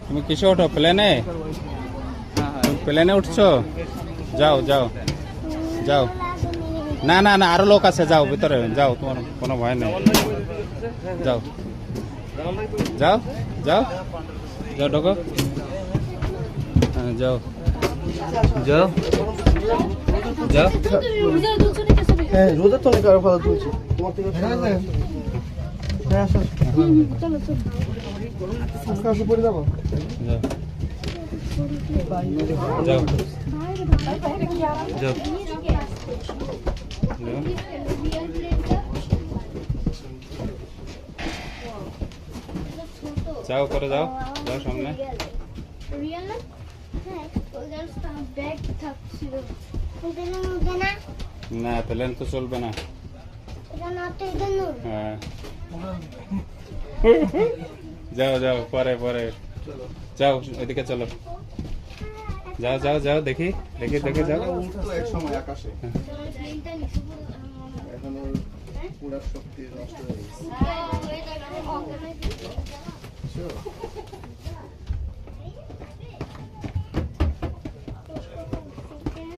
তুমি কিসে ওঠো? প্লেনে? প্লেনে উঠছো? যাও যাও যাও। না না না, আরো লোক আছে, যাও ভিতরে যাও, তোমার কোনো ভয় নেই। যাও যাও যাও যাও, ঢোকো। হ্যাঁ যাও যাও যাও। রোদের তো অনেক আরো ভালো তুলছি তোমার থেকে। হ্যাঁ আসো আস্তে আস্তে পড়ে যাবো। যাও যাও যাও যাও করে যাও, যাও সামনে। না প্লেন তো চলবে না। হ্যাঁ যাও যাও, পরে পরে যাও, এদিকে চলো। যাও যাও যাও, দেখি দেখি দেখি, যাও। উঠতো এক সময় আকাশে, এখন ওর পুরা শক্তি নষ্ট হয়ে গেছে।